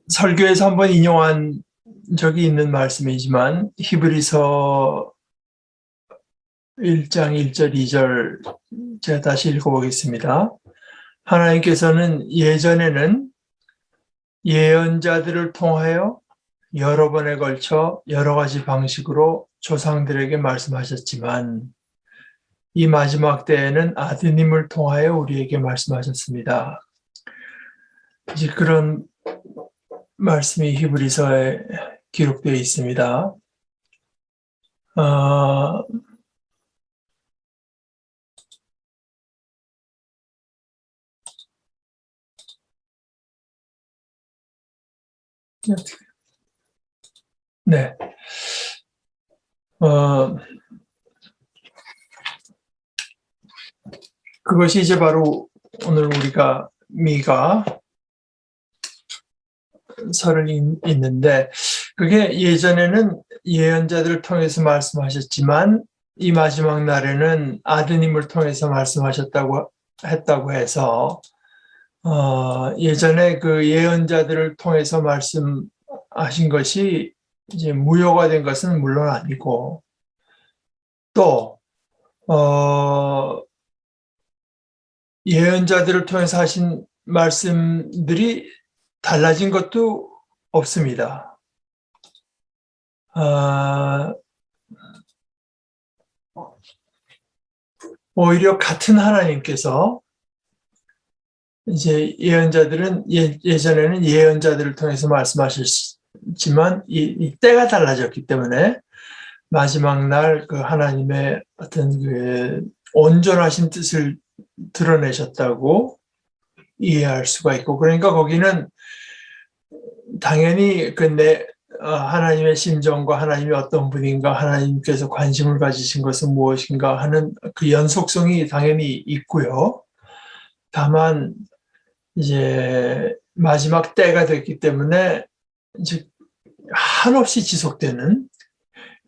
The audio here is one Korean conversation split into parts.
설교에서 한번 인용한 적이 있는 말씀이지만 히브리서 1장 1절 2절 제가 다시 읽어보겠습니다. 하나님께서는 예전에는 예언자들을 통하여 여러 번에 걸쳐 여러 가지 방식으로 조상들에게 말씀하셨지만 이 마지막 때에는 아드님을 통하여 우리에게 말씀하셨습니다. 이제 그런 말씀이 히브리서에 기록되어 있습니다. 네. 그것이 이제 바로 오늘 우리가 미가 설을 읽는데, 그게 예전에는 예언자들을 통해서 말씀하셨지만 이 마지막 날에는 아드님을 통해서 말씀하셨다고 했다고 해서 예전에 그 예언자들을 통해서 말씀하신 것이 이제 무효가 된 것은 물론 아니고, 또 예언자들을 통해서 하신 말씀들이 달라진 것도 없습니다. 오히려 같은 하나님께서 이제 예언자들은 예전에는 예언자들을 통해서 말씀하셨지만 이 때가 달라졌기 때문에 마지막 날 그 하나님의 어떤 그 온전하신 뜻을 드러내셨다고 이해할 수가 있고, 그러니까 거기는 당연히 하나님의 심정과 하나님이 어떤 분인가, 하나님께서 관심을 가지신 것은 무엇인가 하는 그 연속성이 당연히 있고요. 다만 이제 마지막 때가 됐기 때문에 이제 한없이 지속되는,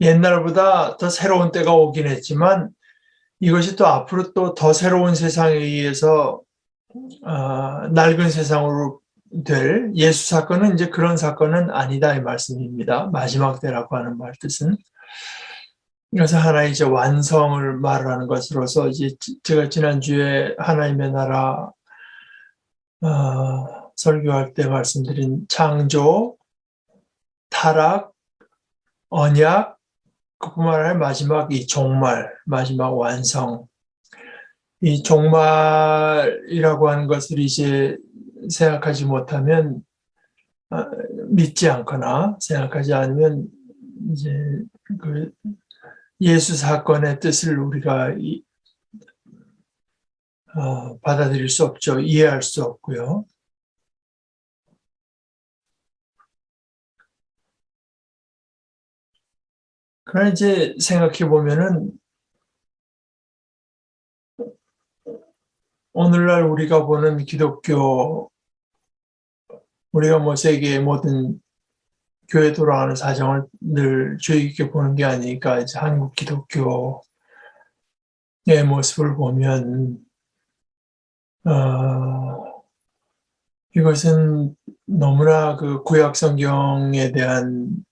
옛날보다 더 새로운 때가 오긴 했지만 이것이 또 앞으로 또 더 새로운 세상에 의해서 낡은 세상으로 될 예수 사건은 이제 그런 사건은 아니다, 이 말씀입니다. 마지막 때라고 하는 말 뜻은. 그래서 하나의 이제 완성을 말하는 것으로서, 이제 제가 지난주에 하나님의 나라 설교할 때 말씀드린 창조, 타락, 언약, 그뿐만 아니라 마지막 이 종말, 마지막 완성. 이 종말이라고 하는 것을 이제 생각하지 못하면, 믿지 않거나 생각하지 않으면 이제 그 예수 사건의 뜻을 우리가 받아들일 수 없죠. 이해할 수 없고요. 그러나 이제 생각해 보면은 오늘날 우리가 보는 기독교, 우리가 뭐 세계의 모든 교회 돌아가는 사정을 늘 주의 깊게 보는 게 아니니까, 이제 한국 기독교의 모습을 보면 이것은 너무나 그 구약 성경에 대한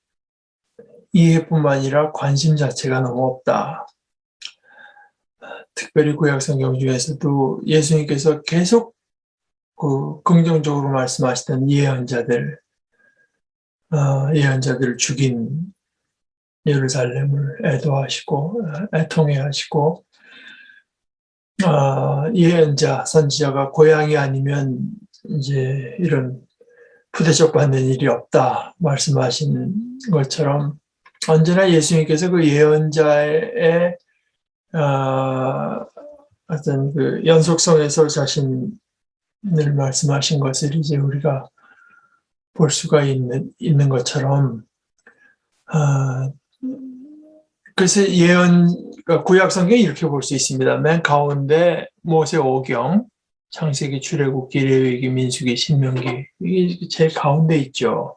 이해뿐만 아니라 관심 자체가 너무 없다. 특별히 구약 성경 중에서도 예수님께서 계속 그 긍정적으로 말씀하시던 예언자들을 죽인 예루살렘을 애도하시고 애통해하시고, 예언자 선지자가 고향이 아니면 이제 이런 부대접 받는 일이 없다 말씀하신 것처럼, 언제나 예수님께서 그 예언자의 어떤 그 연속성에서 자신을 말씀하신 것을 이제 우리가 볼 수가 있는 것처럼, 그래서 그러니까 구약 성경에 이렇게 볼 수 있습니다. 맨 가운데 모세 오경, 창세기, 출애굽기, 레위기, 민수기, 신명기, 이게 제일 가운데 있죠.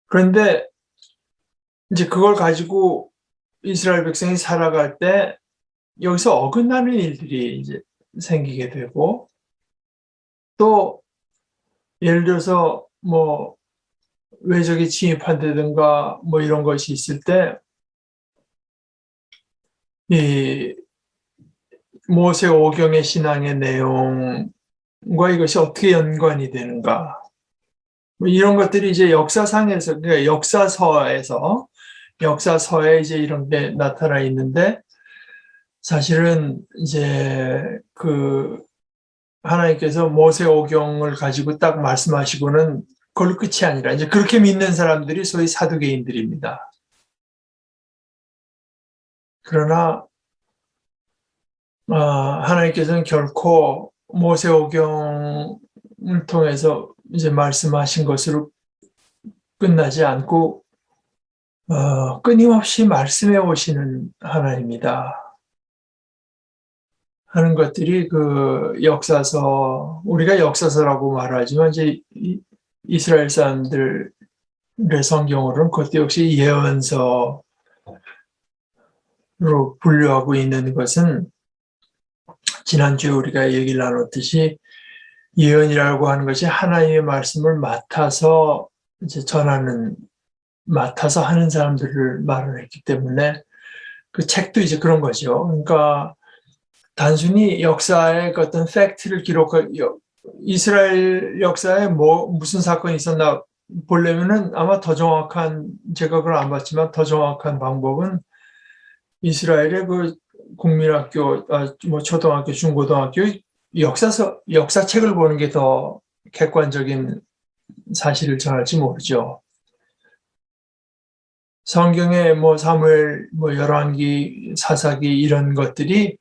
그런데 이제 그걸 가지고 이스라엘 백성이 살아갈 때 여기서 어긋나는 일들이 이제 생기게 되고, 또 예를 들어서 뭐 외적이 침입한다든가 뭐 이런 것이 있을 때 이 모세 오경의 신앙의 내용과 이것이 어떻게 연관이 되는가, 뭐 이런 것들이 이제 역사상에서, 그러니까 역사서에 이제 이런 게 나타나 있는데, 사실은 이제 그 하나님께서 모세 오경을 가지고 딱 말씀하시고는 그걸로 끝이 아니라 이제 그렇게 믿는 사람들이 소위 사두개인들입니다. 그러나 하나님께서는 결코 모세 오경을 통해서 이제 말씀하신 것으로 끝나지 않고 끊임없이 말씀해 오시는 하나님이다 하는 것들이 그 역사서, 우리가 역사서라고 말하지만 이제 이스라엘 사람들의 성경으로는 그것도 역시 예언서로 분류하고 있는 것은, 지난주에 우리가 얘기를 나눴듯이 예언이라고 하는 것이 하나님의 말씀을 맡아서 이제 맡아서 하는 사람들을 말을 했기 때문에 그 책도 이제 그런 거죠. 그러니까 단순히 역사의 그 어떤 팩트를 이스라엘 역사에 무슨 사건이 있었나 보려면은 아마 더 정확한, 제가 그걸 안 봤지만 더 정확한 방법은 이스라엘의 그 국민학교, 뭐 초등학교, 중고등학교 역사책을 보는 게 더 객관적인 사실을 전할지 모르죠. 성경의 뭐 사무엘, 뭐 열왕기, 사사기 이런 것들이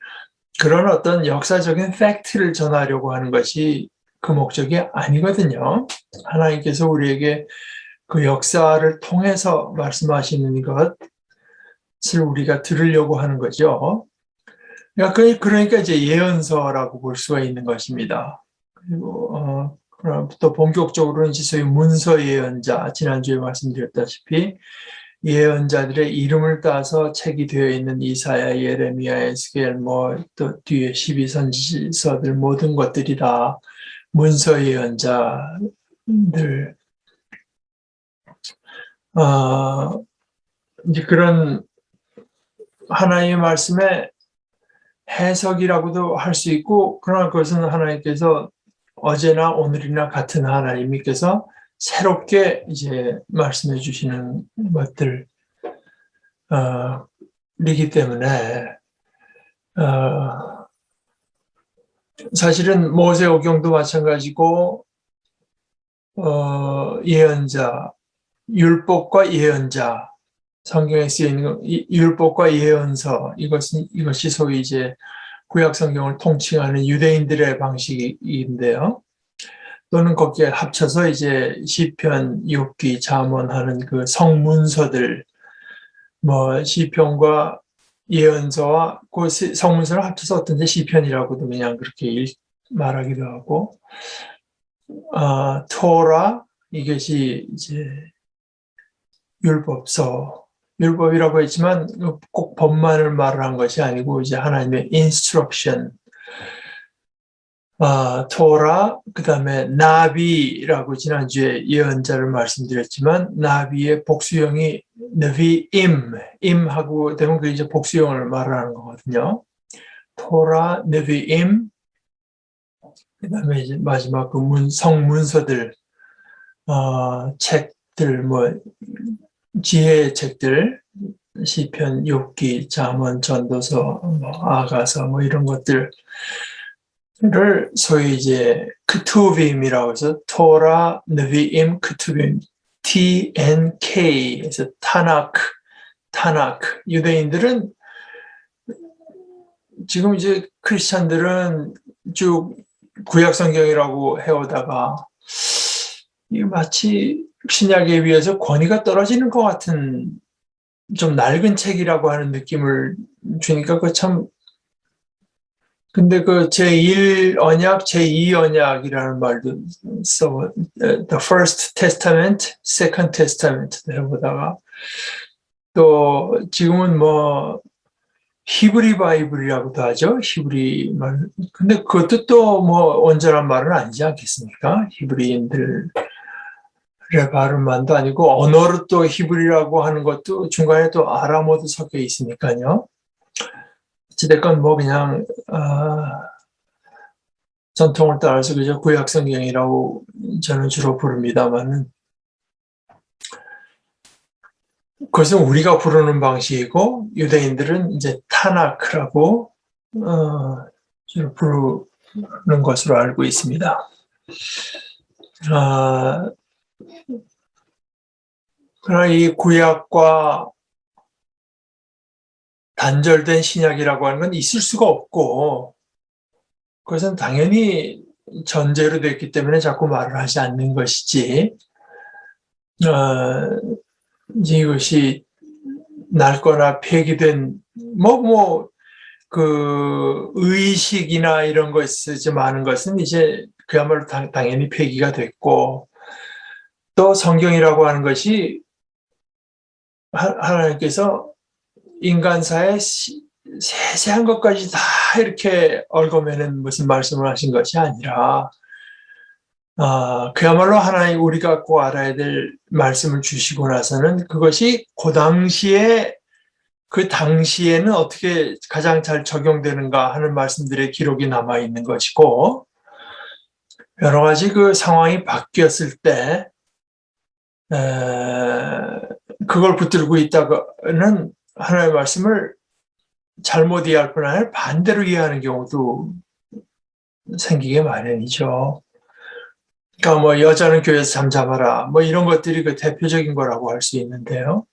그런 어떤 역사적인 팩트를 전하려고 하는 것이 그 목적이 아니거든요. 하나님께서 우리에게 그 역사를 통해서 말씀하시는 것을 우리가 들으려고 하는 거죠. 그러니까 이제 예언서라고 볼 수가 있는 것입니다. 그리고 그럼 또 본격적으로는 이제 소위 문서 예언자, 지난주에 말씀드렸다시피 예언자들의 이름을 따서 책이 되어 있는 이사야, 예레미야, 에스겔, 뭐 또 뒤에 12선지서들 모든 것들이 다 문서 예언자들, 이제 그런 하나님의 말씀의 해석이라고도 할 수 있고, 그러나 그것은 하나님께서 어제나 오늘이나 같은 하나님께서 새롭게 이제 말씀해 주시는 것들이기 때문에 사실은 모세오경도 마찬가지고 예언자, 율법과 예언자, 성경에 쓰여 있는 율법과 예언서, 이것이 소위 이제 구약 성경을 통칭하는 유대인들의 방식인데요. 또는 거기에 합쳐서 이제 시편, 욥기, 잠언하는 그 성문서들, 뭐 시편과 예언서와 그 성문서를 합쳐서 어떤 시편이라고도 그냥 그렇게 말하기도 하고, 토라, 이것이 이제 율법이라고 했지만 꼭 법만을 말을 한 것이 아니고 이제 하나님의 instruction, 토라, 그 다음에 나비라고 지난주에 예언자를 말씀드렸지만 나비의 복수형이 임하고 되면 그 이제 복수형을 말하는 거거든요. 토라, 네비임, 그 다음에 이제 마지막 그 성문서들, 책들, 뭐 지혜의 책들, 시편, 욥기, 잠언, 전도서, 뭐 아가서, 뭐 이런 것들을 소위 이제 크투빔이라고 해서 토라, 느비임, 크투빔, TNK에서 타나크. 유대인들은 지금 이제 크리스찬들은 쭉 구약 성경이라고 해오다가 이 마치 신약에 비해서 권위가 떨어지는 것 같은 좀 낡은 책이라고 하는 느낌을 주니까 그 참, 근데 그 제1언약, 제2언약이라는 말도 써, The First Testament, Second Testament 해보다가 또 지금은 뭐 히브리 바이블이라고도 하죠. 히브리 말. 근데 그것도 또 뭐 온전한 말은 아니지 않겠습니까? 히브리인들의 발음만도 아니고 언어로 또 히브리라고 하는 것도 중간에 또 아람어도 섞여 있으니까요. 어찌됐건 뭐 그냥 전통을 따라서 그저 구약 성경이라고 저는 주로 부릅니다만은 그것은 우리가 부르는 방식이고 유대인들은 이제 타나크라고 주로 부르는 것으로 알고 있습니다. 그러나 이 구약과 단절된 신약이라고 하는 건 있을 수가 없고 그것은 당연히 전제로 됐기 때문에 자꾸 말을 하지 않는 것이지 이제 이것이 낡거나 폐기된 그 의식이나 이런 것이 많은 것은 이제 그야말로 당연히 폐기가 됐고 또 성경이라고 하는 것이 하나님께서 인간사의 세세한 것까지 다 이렇게 얽어매는 무슨 말씀을 하신 것이 아니라 그야말로 하나님 우리가 꼭 알아야 될 말씀을 주시고 나서는 그것이 그 당시에는 어떻게 가장 잘 적용되는가 하는 말씀들의 기록이 남아 있는 것이고 여러 가지 그 상황이 바뀌었을 때 그걸 붙들고 있다가는 하나님의 말씀을 잘못 이해할 뿐 아니라 반대로 이해하는 경우도 생기게 마련이죠. 그러니까 뭐 여자는 교회에서 잠잠하라 뭐 이런 것들이 그 대표적인 거라고 할 수 있는데요.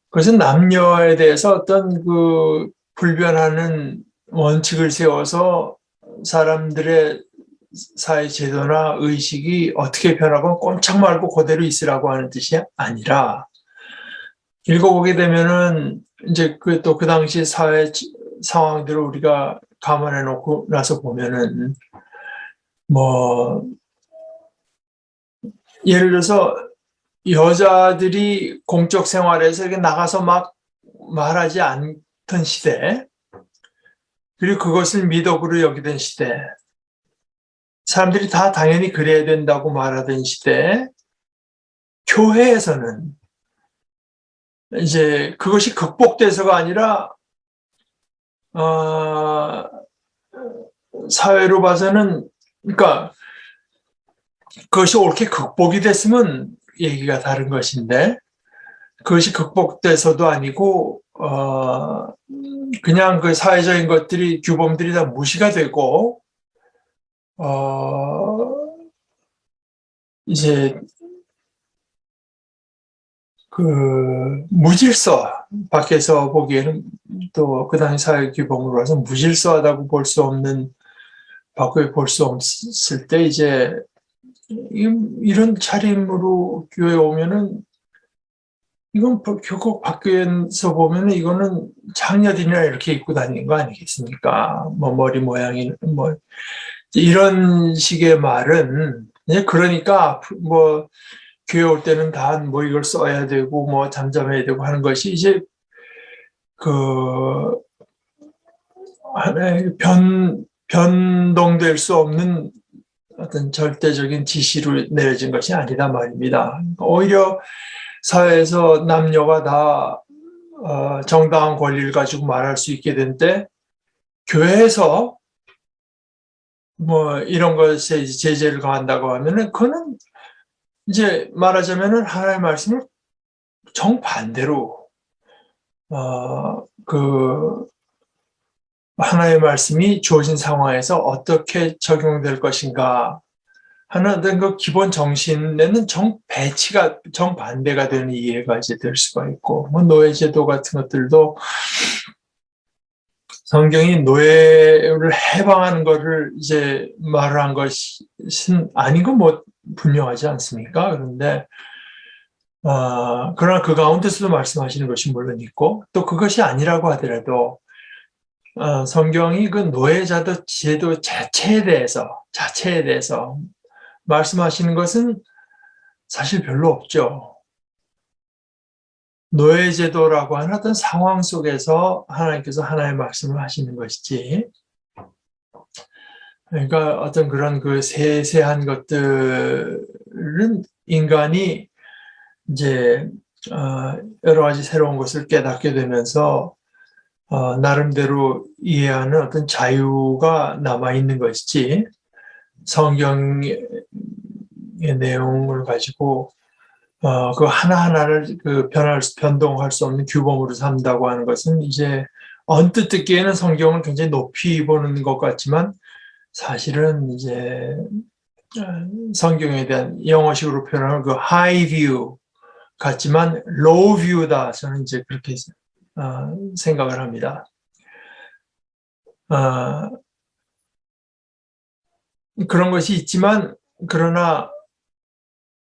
그것은 남녀에 대해서 어떤 그 불변하는 원칙을 세워서 사람들의 사회 제도나 의식이 어떻게 변하건 꼼짝 말고 그대로 있으라고 하는 뜻이 아니라 읽어보게 되면은 이제 그 당시 사회 상황들을 우리가 감안해 놓고 나서 보면은 뭐 예를 들어서 여자들이 공적 생활에서 이렇게 나가서 막 말하지 않던 시대, 그리고 그것을 미덕으로 여기던 시대, 사람들이 다 당연히 그래야 된다고 말하던 시대, 교회에서는 이제 그것이 극복돼서가 아니라 사회로 봐서는 그러니까 그것이 옳게 극복이 됐으면 얘기가 다른 것인데 그것이 극복돼서도 아니고 그냥 그 사회적인 것들이 규범들이 다 무시가 되고 이제 그 무질서 밖에서 보기에는 또 그 당시 사회 규범으로 봐서 무질서하다고 볼 수 없는 밖에 볼 수 없을 때 이제 이런 차림으로 교회 오면은 이건 결국 밖에서 보면은 이거는 장녀들이나 이렇게 입고 다니는 거 아니겠습니까? 뭐 머리 모양이 뭐 이런 식의 말은 그러니까 뭐 교회 올 때는 다 뭐 이걸 써야 되고 뭐 잠잠해야 되고 하는 것이 이제 그 하나의 변동될 수 없는 어떤 절대적인 지시로 내려진 것이 아니다 말입니다. 오히려 사회에서 남녀가 다 정당한 권리를 가지고 말할 수 있게 된 때 교회에서 뭐 이런 것에 이제 제재를 가한다고 하면은 그거는 이제 말하자면은 하나님의 말씀을 정반대로 그 하나님의 말씀이 주어진 상황에서 어떻게 적용될 것인가 하는 어떤 그 기본 정신에는 정반대가 되는 이해가 이제 될 수가 있고, 뭐 노예제도 같은 것들도 성경이 노예를 해방하는 것을 이제 말을 한 것은 아닌 건 뭐 분명하지 않습니까? 그런데, 그러나 그 가운데서도 말씀하시는 것이 물론 있고, 또 그것이 아니라고 하더라도, 성경이 그 노예자도 제도 자체에 대해서 말씀하시는 것은 사실 별로 없죠. 노예제도라고 하는 어떤 상황 속에서 하나님께서 하나의 말씀을 하시는 것이지, 그러니까 어떤 그런 그 세세한 것들은 인간이 이제 여러 가지 새로운 것을 깨닫게 되면서 나름대로 이해하는 어떤 자유가 남아 있는 것이지, 성경의 내용을 가지고 그 하나하나를 그 변동할 수 없는 규범으로 삼다고 하는 것은 이제 언뜻 듣기에는 성경을 굉장히 높이 보는 것 같지만 사실은 이제 성경에 대한 영어식으로 표현하는 그 high view 같지만 low view다. 저는 이제 그렇게 생각을 합니다. 그런 것이 있지만 그러나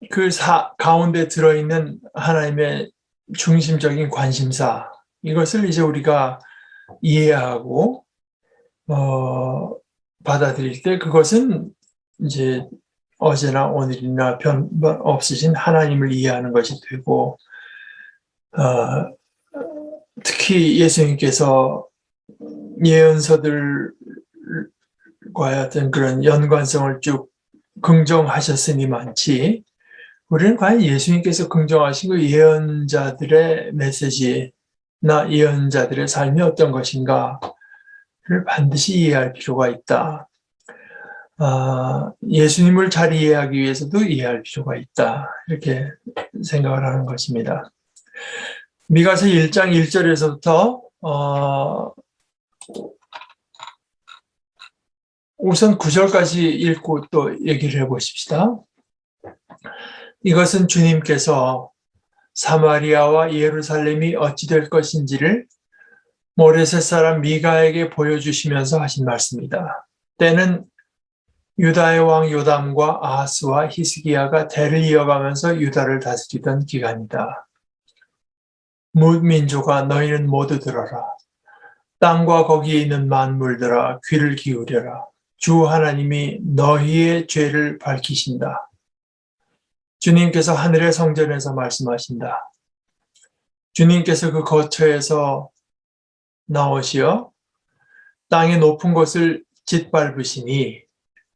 그 가운데 들어있는 하나님의 중심적인 관심사, 이것을 이제 우리가 이해하고 받아들일 때 그것은 이제 어제나 오늘이나 변 없으신 하나님을 이해하는 것이 되고, 특히 예수님께서 예언서들과의 어떤 그런 연관성을 쭉 긍정하셨으니만치 우리는 과연 예수님께서 긍정하신 그 예언자들의 메시지나 예언자들의 삶이 어떤 것인가를 반드시 이해할 필요가 있다. 예수님을 잘 이해하기 위해서도 이해할 필요가 있다. 이렇게 생각을 하는 것입니다. 미가서 1장 1절에서부터 우선 9절까지 읽고 또 얘기를 해보십시다. 이것은 주님께서 사마리아와 예루살렘이 어찌 될 것인지를 모레셋 사람 미가에게 보여주시면서 하신 말씀이다. 때는 유다의 왕 요담과 아하스와 히스기야가 대를 이어가면서 유다를 다스리던 기간이다. 민족아, 너희는 모두 들어라. 땅과 거기에 있는 만물들아, 귀를 기울여라. 주 하나님이 너희의 죄를 밝히신다. 주님께서 하늘의 성전에서 말씀하신다. 주님께서 그 거처에서 나오시어 땅의 높은 곳을 짓밟으시니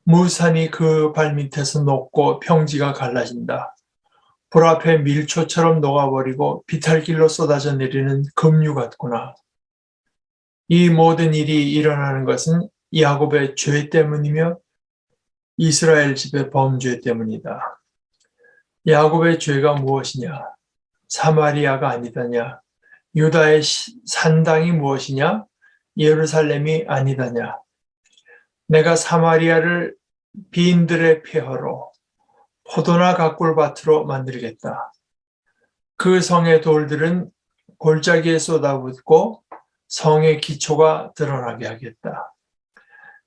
무산이 그 발밑에서 녹고 평지가 갈라진다. 불 앞에 밀초처럼 녹아버리고 비탈길로 쏟아져 내리는 급류 같구나. 이 모든 일이 일어나는 것은 야곱의 죄 때문이며 이스라엘 집의 범죄 때문이다. 야곱의 죄가 무엇이냐? 사마리아가 아니다냐? 유다의 산당이 무엇이냐? 예루살렘이 아니다냐? 내가 사마리아를 빈들의 폐허로 포도나 가꿀밭으로 만들겠다. 그 성의 돌들은 골짜기에 쏟아붓고 성의 기초가 드러나게 하겠다.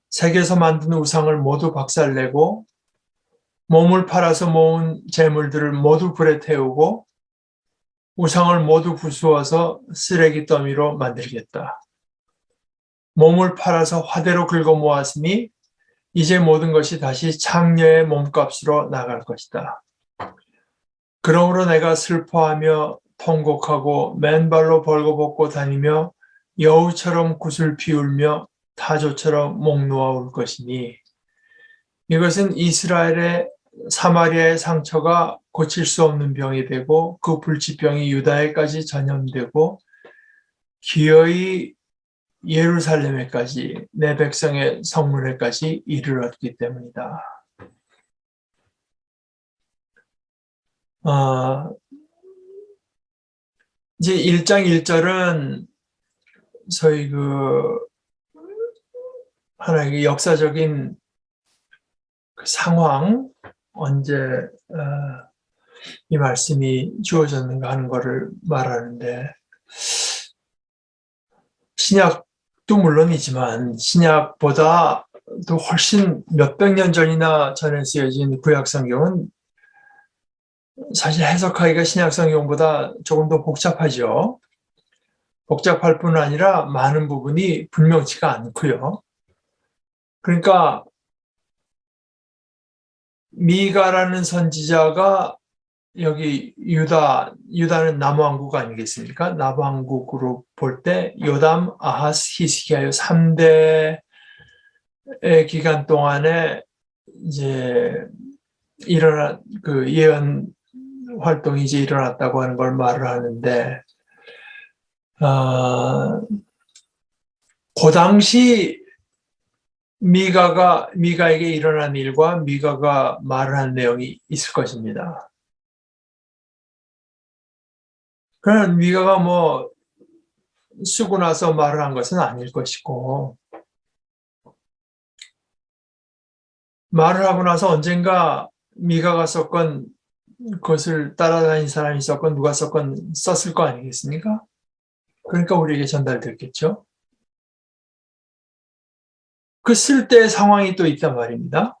색에서 만든 우상을 모두 박살내고 몸을 팔아서 모은 재물들을 모두 불에 태우고 우상을 모두 부수어서 쓰레기 더미로 만들겠다. 몸을 팔아서 화대로 긁어 모았으니 이제 모든 것이 다시 창녀의 몸값으로 나갈 것이다. 그러므로 내가 슬퍼하며 통곡하고 맨발로 벌거벗고 다니며 여우처럼 굿을 피울며 타조처럼 목 놓아 울 것이니 이것은 이스라엘의 사마리아의 상처가 고칠 수 없는 병이 되고 그 불치병이 유다에까지 전염되고 기어이 예루살렘에까지 내 백성의 성문에까지 이르렀기 때문이다. 이제 1장 1절은 소위 그 하나의 역사적인 그 상황, 언제 이 말씀이 주어졌는가 하는 것을 말하는데, 신약도 물론이지만 신약보다도 훨씬 몇백 년 전이나 전에 쓰여진 구약성경은 사실 해석하기가 신약성경보다 조금 더 복잡하죠. 복잡할 뿐 아니라 많은 부분이 분명치가 않고요. 그러니까 미가라는 선지자가 여기 유다는 남왕국 아니겠습니까? 남왕국으로 볼 때 요담, 아하스, 히스기야 3대의 기간 동안에 이제 일어난 그 예언 활동이 이제 일어났다고 하는 걸 말을 하는데, 그 당시 미가에게 일어난 일과 미가가 말을 한 내용이 있을 것입니다. 그러나 미가가 뭐 쓰고 나서 말을 한 것은 아닐 것이고, 말을 하고 나서 언젠가 미가가 썼건 그것을 따라다닌 사람이 썼건 누가 썼건 썼을 거 아니겠습니까? 그러니까 우리에게 전달됐겠죠. 그 쓸 때의 상황이 또 있단 말입니다.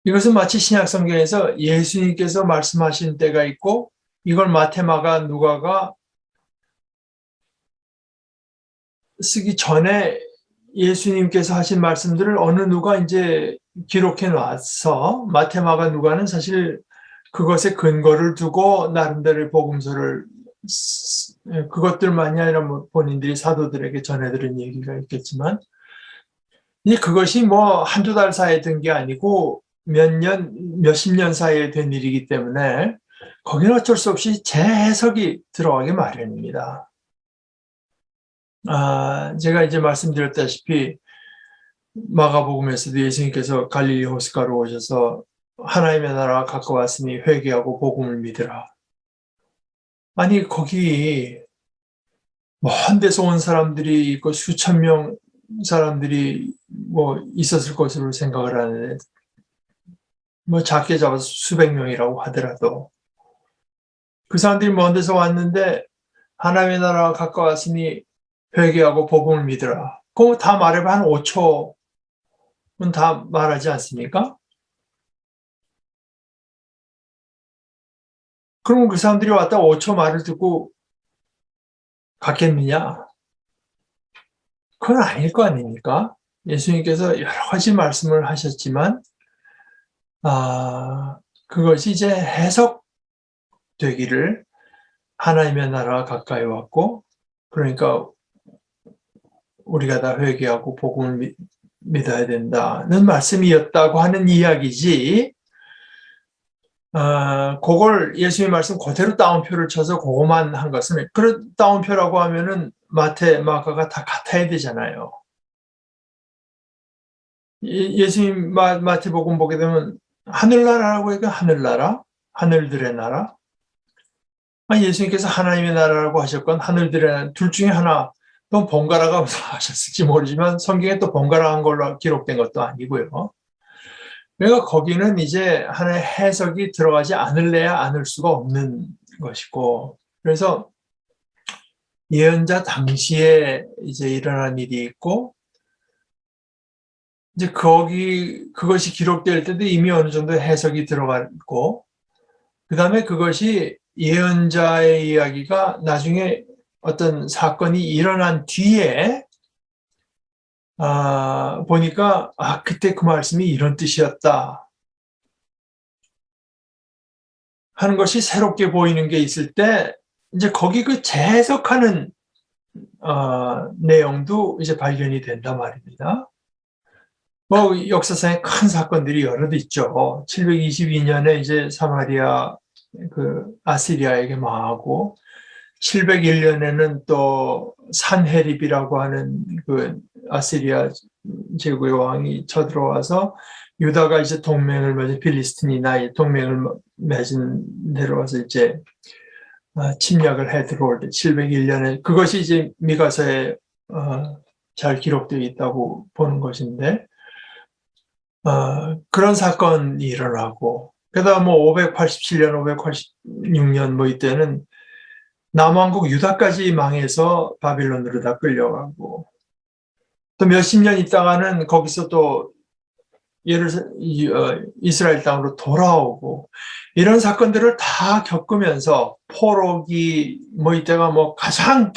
이것은 마치 신약 성경에서 예수님께서 말씀하신 때가 있고 이걸 마테마가 누가가 쓰기 전에 예수님께서 하신 말씀들을 어느 누가 이제 기록해 놨어. 마테마가 누가는 사실 그것에 근거를 두고 나름대로의 복음서를 그것들만이 아니라 뭐 본인들이 사도들에게 전해들은 얘기가 있겠지만 이 그것이 뭐 한두 달 사이에 된 게 아니고 몇십 년 사이에 된 일이기 때문에 거기는 어쩔 수 없이 재해석이 들어가기 마련입니다. 제가 이제 말씀드렸다시피 마가복음에서도 예수님께서 갈릴리 호숫가로 오셔서 하나님의 나라가 가까웠으니 회개하고 복음을 믿으라. 아니 거기 먼 데서 온 사람들이 있고 수천 명 사람들이 뭐 있었을 것으로 생각을 하는데 뭐 작게 잡아서 수백 명이라고 하더라도 그 사람들이 먼 데서 왔는데 하나님의 나라가 가까웠으니 회개하고 복음을 믿으라. 그거 다 말해봐 한 5초는 다 말하지 않습니까? 그러면 그 사람들이 왔다 5초 말을 듣고 갔겠느냐? 그건 아닐 거 아닙니까? 예수님께서 여러 가지 말씀을 하셨지만 그것이 이제 해석되기를 하나님의 나라가 가까이 왔고 그러니까 우리가 다 회개하고 복음을 믿어야 된다는 말씀이었다고 하는 이야기지. 그걸 예수님의 말씀 그대로 따옴표를 쳐서 그것만 한 것은 그런 따옴표라고 하면은 마태, 마가가 다 같아야 되잖아요. 예수님 마태복음 보게 되면 하늘나라라고 해도 하늘나라, 하늘들의 나라. 예수님께서 하나님의 나라라고 하셨건 하늘들의 나라 둘 중에 하나 또 번갈아가 하셨을지 모르지만 성경에 또 번갈아간 걸로 기록된 것도 아니고요. 그러니까 거기는 이제 하나의 해석이 들어가지 않을래야 않을 수가 없는 것이고, 그래서 예언자 당시에 이제 일어난 일이 있고, 이제 그것이 기록될 때도 이미 어느 정도 해석이 들어갔고, 그 다음에 그것이 예언자의 이야기가 나중에 어떤 사건이 일어난 뒤에 보니까 그때 그 말씀이 이런 뜻이었다 하는 것이 새롭게 보이는 게 있을 때 이제 거기 그 재해석하는 내용도 이제 발견이 된단 말입니다. 뭐 역사상에 큰 사건들이 여럿 있죠. 722년에 이제 사마리아 그 아시리아에게 망하고 701년에는 또 산헤립이라고 하는 그 아시리아 제국의 왕이 쳐들어와서 유다가 이제 동맹을 맺은 필리스틴이나 동맹을 맺은 데로 와서 이제 침략을 해 들어올 때 701년에 그것이 이제 미가서에 잘 기록되어 있다고 보는 것인데 그런 사건이 일어나고 게다가 뭐 587년, 586년 뭐 이때는 남왕국 유다까지 망해서 바빌론으로 다 끌려가고 또 몇십 년 있다가는 거기서 또 이스라엘 땅으로 돌아오고 이런 사건들을 다 겪으면서 포로기 뭐 이때가 뭐 가장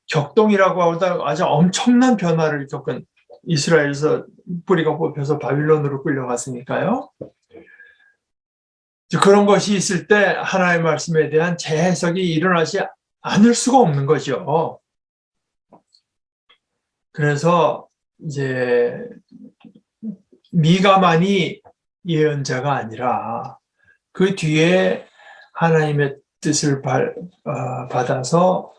격동이라고 하다 아주 엄청난 변화를 겪은 이스라엘에서 뿌리가 뽑혀서 바빌론으로 끌려갔으니까요. 그런 것이 있을 때 하나님의 말씀에 대한 재해석이 일어나지 않을 수가 없는 거죠. 그래서 이제 미가만이 예언자가 아니라 그 뒤에 하나님의 뜻을 받아서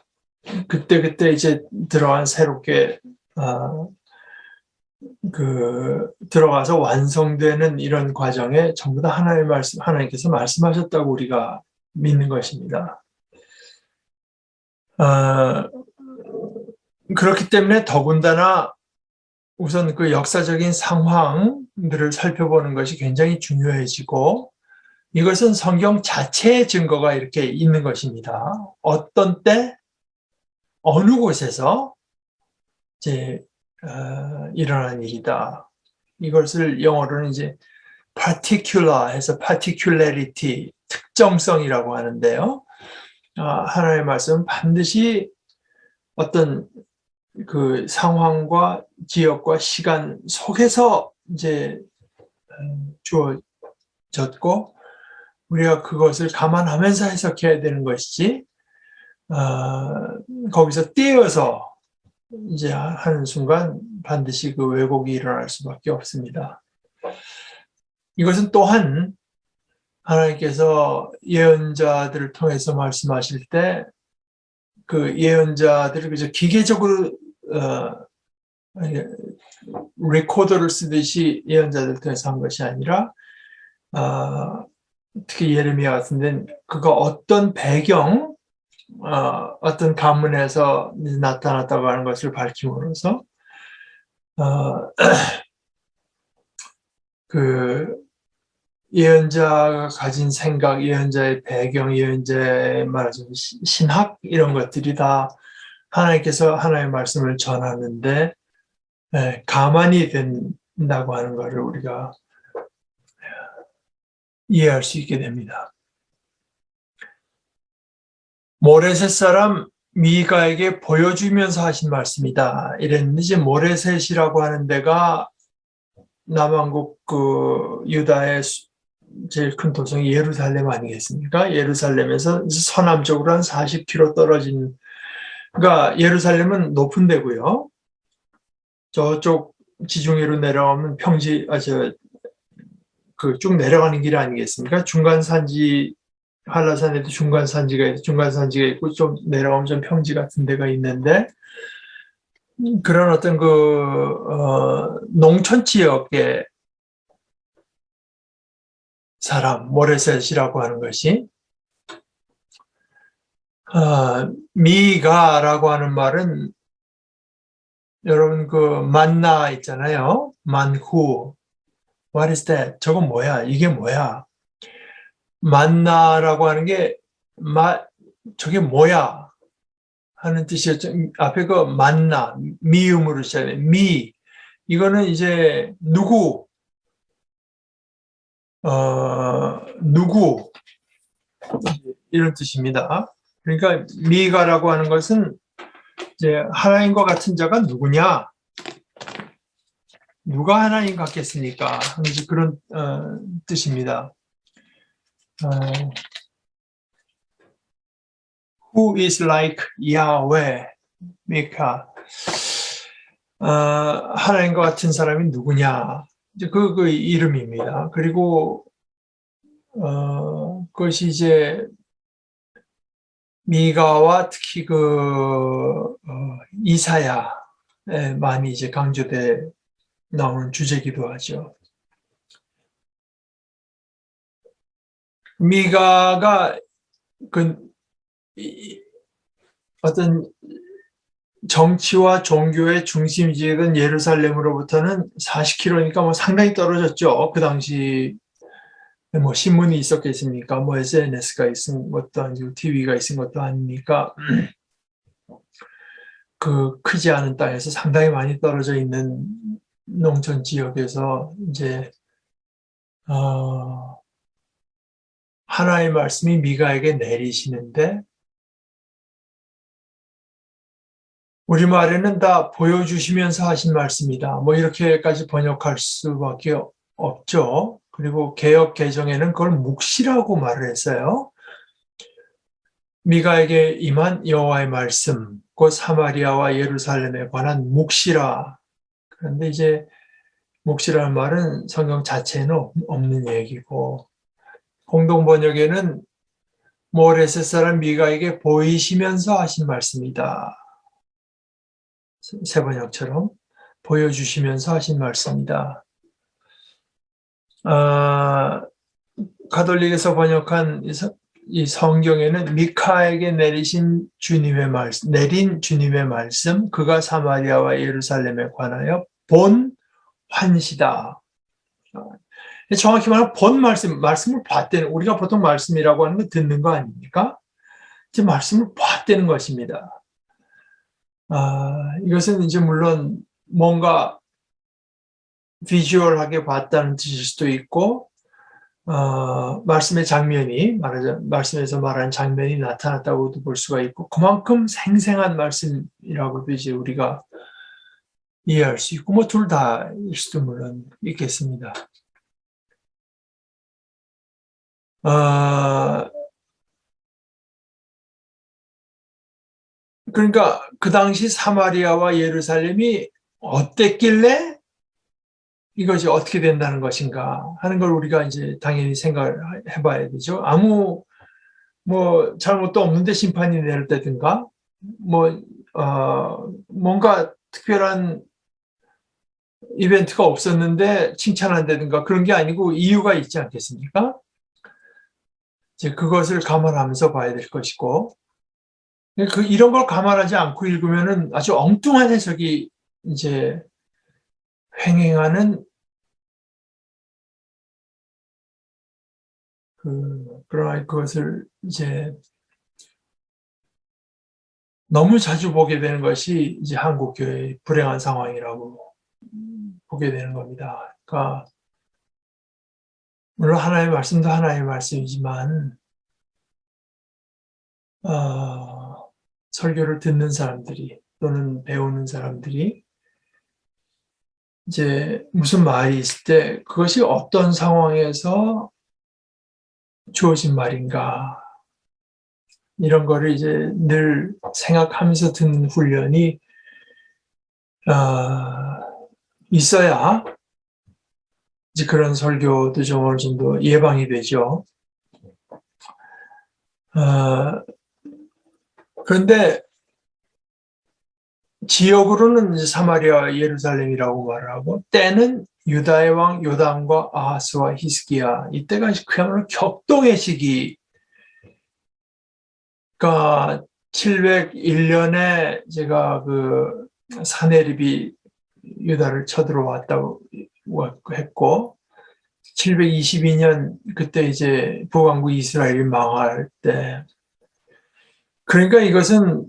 그때 이제 들어간 새롭게 들어가서 완성되는 이런 과정에 전부 다 하나님께서 말씀하셨다고 우리가 믿는 것입니다. 그렇기 때문에 더군다나 우선 그 역사적인 상황들을 살펴보는 것이 굉장히 중요해지고, 이것은 성경 자체의 증거가 이렇게 있는 것입니다. 어떤 때, 어느 곳에서 이제 일어난 일이다. 이것을 영어로는 이제 particular 해서 particularity, 특정성이라고 하는데요. 하나님의 말씀은 반드시 어떤 그 상황과 지역과 시간 속에서 이제 주어졌고, 우리가 그것을 감안하면서 해석해야 되는 것이지, 거기서 떼어서 이제 하는 순간 반드시 그 왜곡이 일어날 수밖에 없습니다. 이것은 또한 하나님께서 예언자들을 통해서 말씀하실 때 그 예언자들을 그저 기계적으로 레코더를 쓰듯이 예언자들 통해서 한 것이 아니라, 특히 예레미야 같은 데는 그가 어떤 배경, 어떤 가문에서 나타났다고 하는 것을 밝힘으로써 그 예언자가 가진 생각, 예언자의 배경, 예언자의 말하자면 신학 이런 것들이 다 하나님께서 하나님의 말씀을 전하는데 가만히 된다고 하는 것을 우리가 이해할 수 있게 됩니다. 모레셋 사람 미가에게 보여주면서 하신 말씀이다. 이랬는데, 이제 모레셋이라고 하는 데가 남왕국 그 유다의 제일 큰 도성이 예루살렘 아니겠습니까? 예루살렘에서 서남쪽으로 한 40km 떨어진, 그러니까 예루살렘은 높은 데고요. 저쪽 지중해로 내려가면 쭉 내려가는 길 아니겠습니까? 중간산지, 한라산에도 중간산지가 있고, 좀 내려가면 좀 평지 같은 데가 있는데, 그런 어떤 농촌 지역의 사람, 모레셋이라고 하는 것이, 미가라고 하는 말은, 여러분 만나 있잖아요. 만후. What is that? 저거 뭐야? 이게 뭐야? 만나라고 하는 게, 저게 뭐야? 하는 뜻이었죠. 앞에 만나, 미음으로 시작해. 이거는 이제 누구, 이런 뜻입니다. 그러니까 미가라고 하는 것은 이제 하나님과 같은 자가 누구냐? 누가 하나님 같겠습니까? 하는 그런 뜻입니다. Who is like Yahweh? 미카. 하나님과 같은 사람이 누구냐? 이제 그 이름입니다. 그리고 그것이 이제 미가와 특히 이사야에 많이 이제 강조돼 나오는 주제기도 하죠. 미가가 어떤 정치와 종교의 중심지였던 예루살렘으로부터는 40km니까 뭐 상당히 떨어졌죠. 그 당시 뭐 신문이 있었겠습니까? 뭐 SNS가 있은 것도 아니고 TV가 있은 것도 아니니까 그 크지 않은 땅에서 상당히 많이 떨어져 있는 농촌 지역에서 이제 하나님의 말씀이 미가에게 내리시는데, 우리말에는 다 보여주시면서 하신 말씀이다. 뭐 이렇게까지 번역할 수밖에 없죠. 그리고 개역 개정에는 그걸 묵시라고 말을 했어요. 미가에게 임한 여호와의 말씀, 곧 사마리아와 예루살렘에 관한 묵시라. 그런데 이제 묵시라는 말은 성경 자체에는 없는 얘기고, 공동 번역에는 모레셋 사람 미가에게 보이시면서 하신 말씀이다. 새 번역처럼 보여주시면서 하신 말씀이다. 가톨릭에서 번역한 이 성경에는 미카에게 내린 주님의 말씀, 그가 사마리아와 예루살렘에 관하여 본 환시다. 정확히 말하면 본 말씀을 봤다는, 우리가 보통 말씀이라고 하는 건 듣는 거 아닙니까? 이제 말씀을 봤다는 것입니다. 이것은 이제 물론 뭔가 비주얼하게 봤다는 뜻일 수도 있고, 말씀의 장면이, 말씀에서 말하는 장면이 나타났다고도 볼 수가 있고, 그만큼 생생한 말씀이라고도 이제 우리가 이해할 수 있고, 뭐 둘 다일 수도 물론 있겠습니다. 그러니까 그 당시 사마리아와 예루살렘이 어땠길래 이것이 어떻게 된다는 것인가 하는 걸 우리가 이제 당연히 생각을 해봐야 되죠. 아무 뭐 잘못도 없는데 심판이 내렸다든가, 뭐 뭔가 특별한 이벤트가 없었는데 칭찬한다든가 그런 게 아니고 이유가 있지 않겠습니까? 이제 그것을 감안하면서 봐야 될 것이고, 이런 걸 감안하지 않고 읽으면은 아주 엉뚱한 해석이 이제 횡행하는 그러나 그것을 이제 너무 자주 보게 되는 것이 이제 한국 교회의 불행한 상황이라고 보게 되는 겁니다. 그러니까 물론 하나님의 말씀도 하나님의 말씀이지만 설교를 듣는 사람들이 또는 배우는 사람들이 이제 무슨 말이 있을 때 그것이 어떤 상황에서 주어진 말인가, 이런 거를 이제 늘 생각하면서 듣는 훈련이 있어야 이제 그런 설교도 좀 어느 정도 예방이 되죠. 그런데 지역으로는 이제 사마리아, 예루살렘이라고 말을 하고, 때는 유다의 왕 요담과 아하스와 히스기야, 이때가 그야말로 격동의 시기. 그러니까 701년에 제가 그 사네립이 유다를 쳐들어왔다고 했고, 722년 그때 이제 북왕국 이스라엘이 망할 때, 그러니까 이것은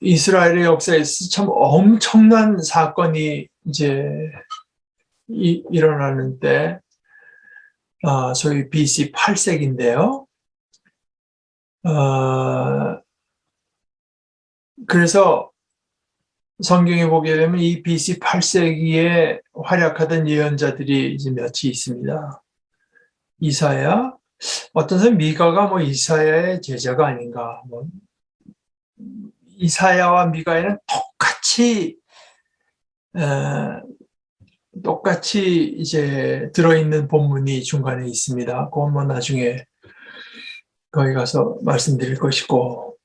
이스라엘의 역사에서 참 엄청난 사건이 이제 일어나는 때, 소위 BC 8세기인데요. 그래서 성경에 보게 되면 이 BC 8세기에 활약하던 예언자들이 이제 몇이 있습니다. 이사야, 어떤 사람 미가가 뭐 이사야의 제자가 아닌가. 뭐 이사야와 미가에는 똑같이 이제 들어있는 본문이 중간에 있습니다. 그건 뭐 나중에 거기 가서 말씀드릴 것이고,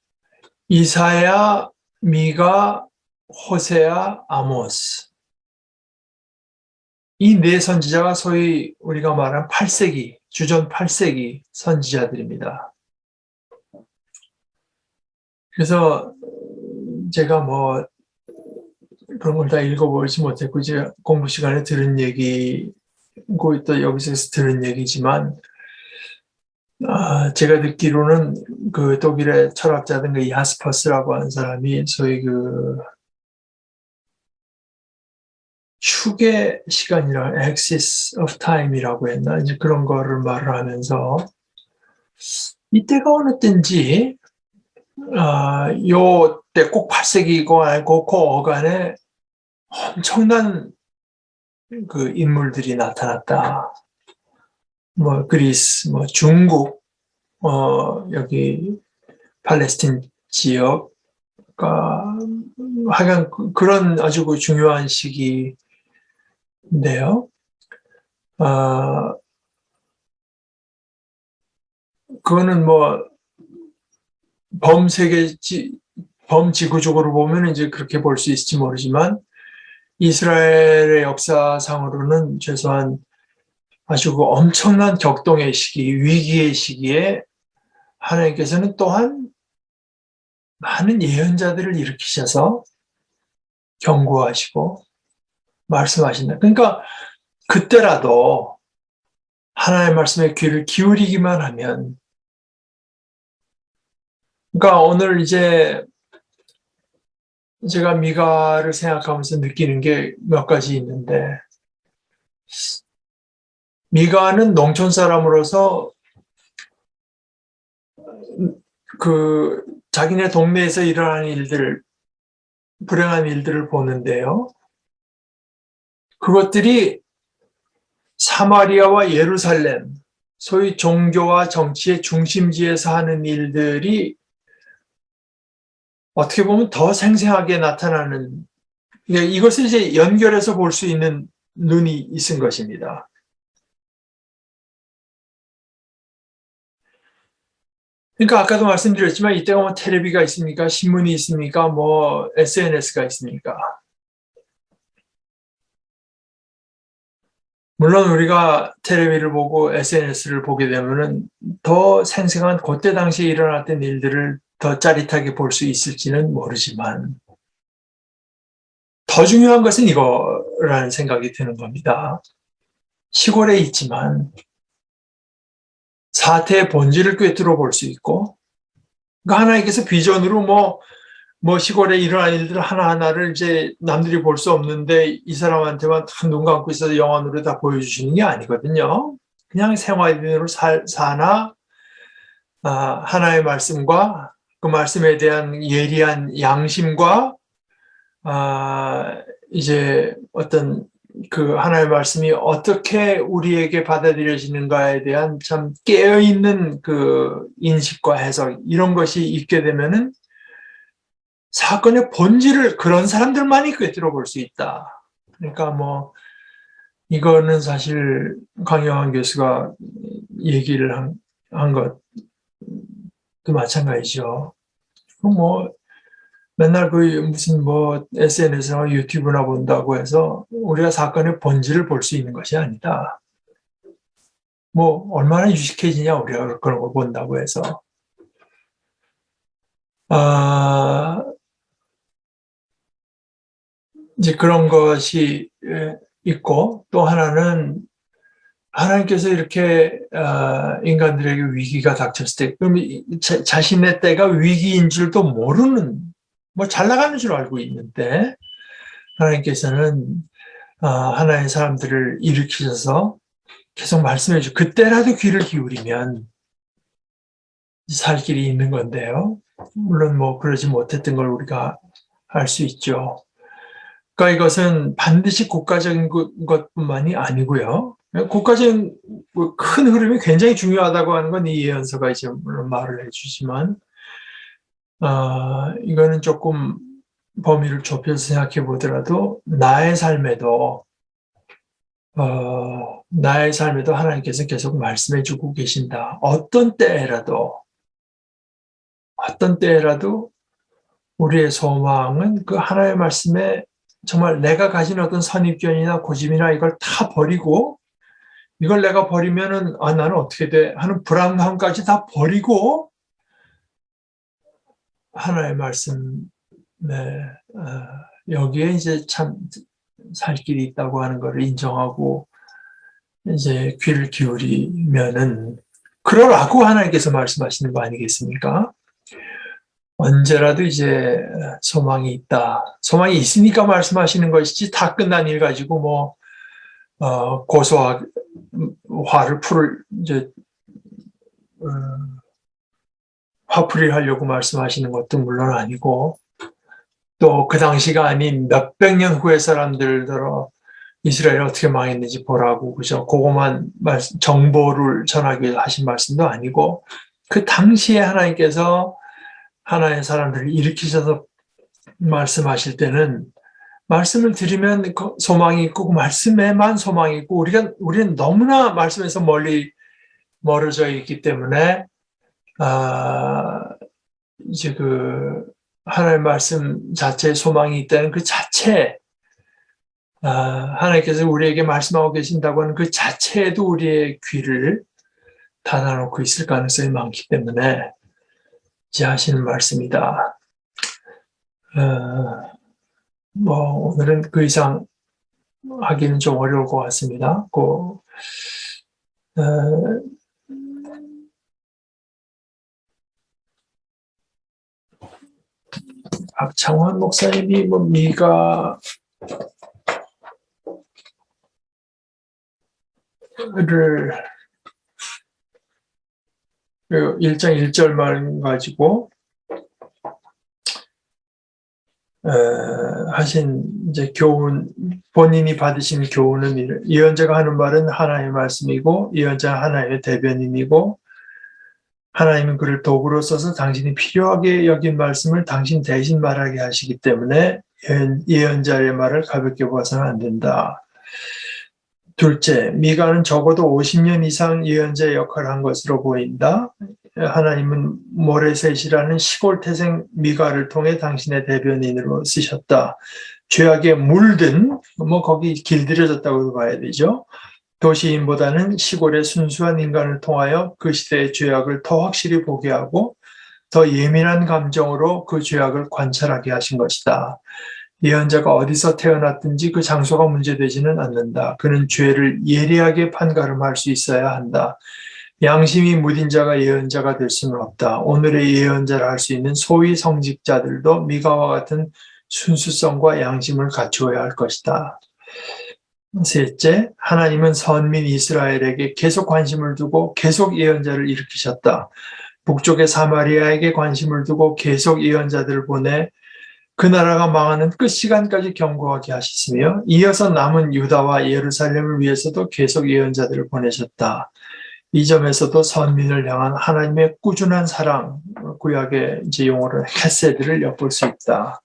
이사야, 미가, 호세아, 아모스, 이 네 선지자가 소위 우리가 말하는 8세기, 주전 8세기 선지자들입니다. 그래서 제가 뭐 그런 걸 다 읽어보지 못했고, 이제 공부 시간에 들은 얘기고 또 여기서 들은 얘기지만, 제가 듣기로는 그 독일의 철학자든 그 야스퍼스라고 하는 사람이 소위 그 축의 시간이라 axis of time이라고 했나, 이제 그런 거를 말을 하면서 이때가 어느 때인지 요 때 꼭 8세기고 알고 그 어간에 엄청난 그 인물들이 나타났다. 뭐 그리스, 뭐 중국, 여기 팔레스틴 지역가 하여간 그런 아주 중요한 시기인데요. 그거는 뭐 범지구적으로 보면 이제 그렇게 볼 수 있을지 모르지만 이스라엘의 역사상으로는 최소한 아주 엄청난 격동의 시기, 위기의 시기에 하나님께서는 또한 많은 예언자들을 일으키셔서 경고하시고 말씀하신다. 그러니까 그때라도 하나님의 말씀에 귀를 기울이기만 하면, 그러니까 오늘 이제 제가 미가를 생각하면서 느끼는 게 몇 가지 있는데, 미가는 농촌 사람으로서 그 자기네 동네에서 일어나는 일들, 불행한 일들을 보는데요. 그것들이 사마리아와 예루살렘, 소위 종교와 정치의 중심지에서 하는 일들이 어떻게 보면 더 생생하게 나타나는, 이것을 이제 연결해서 볼 수 있는 눈이 있은 것입니다. 그러니까 아까도 말씀드렸지만 이때가 뭐 텔레비가 있습니까? 신문이 있습니까? 뭐 SNS가 있습니까? 물론 우리가 텔레비를 보고 SNS를 보게 되면은 더 생생한 그때 당시에 일어났던 일들을 더 짜릿하게 볼 수 있을지는 모르지만 더 중요한 것은 이거라는 생각이 드는 겁니다. 시골에 있지만 사태의 본질을 꿰뚫어 볼 수 있고, 그러니까 하나님께서 비전으로 뭐 시골에 일어난 일들 하나하나를 이제 남들이 볼 수 없는데 이 사람한테만 다 눈 감고 있어서 영안으로 다 보여주시는 게 아니거든요. 그냥 생활인으로 사나, 하나의 말씀과 그 말씀에 대한 예리한 양심과, 이제 어떤 그 하나의 말씀이 어떻게 우리에게 받아들여지는가에 대한 참 깨어있는 그 인식과 해석, 이런 것이 있게 되면은 사건의 본질을 그런 사람들만이 꿰뚫어 볼 수 있다. 그러니까 뭐 이거는 사실 강영환 교수가 얘기를 한 것도 마찬가지죠. 뭐 맨날 그 무슨 뭐 SNS나 유튜브나 본다고 해서 우리가 사건의 본질을 볼 수 있는 것이 아니다. 뭐 얼마나 유식해지냐 우리가 그런 걸 본다고 해서. 이제 그런 것이 있고, 또 하나는 하나님께서 이렇게 인간들에게 위기가 닥쳤을 때, 그럼 자신의 때가 위기인 줄도 모르는, 뭐 잘 나가는 줄 알고 있는데 하나님께서는 하나의 사람들을 일으키셔서 계속 말씀해 주고 그때라도 귀를 기울이면 살 길이 있는 건데요. 물론 뭐 그러지 못했던 걸 우리가 알 수 있죠. 그러니까 이것은 반드시 국가적인 것뿐만이 아니고요. 국가적인 큰 흐름이 굉장히 중요하다고 하는 건 이 예언서가 이제 물론 말을 해주지만, 이거는 조금 범위를 좁혀서 생각해 보더라도 나의 삶에도 하나님께서 계속 말씀해 주고 계신다. 어떤 때라도 우리의 소망은 그 하나님의 말씀에 정말 내가 가진 어떤 선입견이나 고집이나 이걸 다 버리고, 이걸 내가 버리면은 나는 어떻게 돼 하는 불안감까지 다 버리고 하나의 말씀, 여기에 이제 참 살 길이 있다고 하는 것을 인정하고 이제 귀를 기울이면은 그러라고 하나님께서 말씀하시는 거 아니겠습니까? 언제라도 이제 소망이 있다. 소망이 있으니까 말씀하시는 것이지 다 끝난 일 가지고 화를 풀을 이제 화풀이를 하려고 말씀하시는 것도 물론 아니고, 또 그 당시가 아닌 몇백 년 후의 사람들더러 이스라엘이 어떻게 망했는지 보라고, 그죠? 그것만 정보를 전하기 위해서 하신 말씀도 아니고, 그 당시에 하나님께서 하나의 사람들을 일으키셔서 말씀하실 때는 말씀을 들으면 소망이 있고, 그 말씀에만 소망이 있고, 우리는 너무나 말씀에서 멀어져 있기 때문에, 이제 하나님의 말씀 자체에 소망이 있다는 그 자체, 하나님께서 우리에게 말씀하고 계신다고 하는 그 자체에도 우리의 귀를 닫아놓고 있을 가능성이 많기 때문에 이제 하시는 말씀이다. 오늘은 그 이상 하기는 좀 어려울 것 같습니다. 박창환 목사님이 미가를 1장 1절만 가지고 하신 이제 교훈, 본인이 받으신 교훈은 예언자가 하는 말은 하나님의 말씀이고, 예언자는 하나님의 대변인이고, 하나님은 그를 도구로 써서 당신이 필요하게 여긴 말씀을 당신 대신 말하게 하시기 때문에 예언자의 말을 가볍게 봐서는 안 된다. 둘째, 미가는 적어도 50년 이상 예언자의 역할을 한 것으로 보인다. 하나님은 모레셋이라는 시골 태생 미가를 통해 당신의 대변인으로 쓰셨다. 죄악에 물든, 거기 길들여졌다고 봐야 되죠. 도시인보다는 시골의 순수한 인간을 통하여 그 시대의 죄악을 더 확실히 보게 하고 더 예민한 감정으로 그 죄악을 관찰하게 하신 것이다. 예언자가 어디서 태어났든지 그 장소가 문제되지는 않는다. 그는 죄를 예리하게 판가름할 수 있어야 한다. 양심이 무딘 자가 예언자가 될 수는 없다. 오늘의 예언자를 할 수 있는 소위 성직자들도 미가와 같은 순수성과 양심을 갖추어야 할 것이다. 셋째, 하나님은 선민 이스라엘에게 계속 관심을 두고 계속 예언자를 일으키셨다. 북쪽의 사마리아에게 관심을 두고 계속 예언자들을 보내 그 나라가 망하는 끝 시간까지 경고하게 하셨으며, 이어서 남은 유다와 예루살렘을 위해서도 계속 예언자들을 보내셨다. 이 점에서도 선민을 향한 하나님의 꾸준한 사랑, 구약의 이제 용어로 헤세드를 엿볼 수 있다.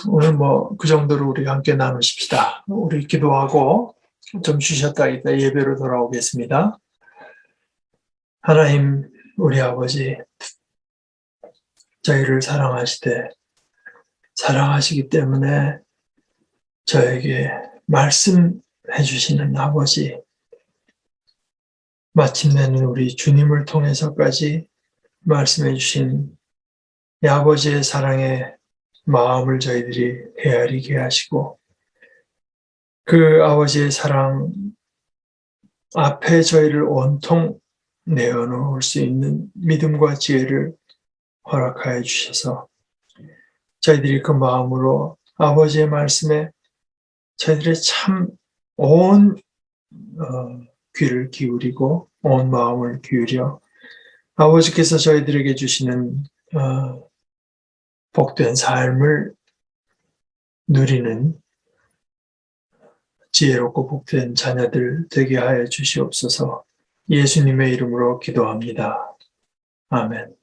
오늘 그 정도로 우리 함께 나누십시다. 우리 기도하고 좀 쉬셨다 이따 예배로 돌아오겠습니다. 하나님, 우리 아버지, 저희를 사랑하시기 때문에 저에게 말씀해 주시는 아버지, 마침내는 우리 주님을 통해서까지 말씀해 주신 이 아버지의 사랑의 마음을 저희들이 헤아리게 하시고, 그 아버지의 사랑 앞에 저희를 온통 내어놓을 수 있는 믿음과 지혜를 허락하여 주셔서 저희들이 그 마음으로 아버지의 말씀에 저희들의 참 온 귀를 기울이고 온 마음을 기울여 아버지께서 저희들에게 주시는 복된 삶을 누리는 지혜롭고 복된 자녀들 되게 하여 주시옵소서. 예수님의 이름으로 기도합니다. 아멘.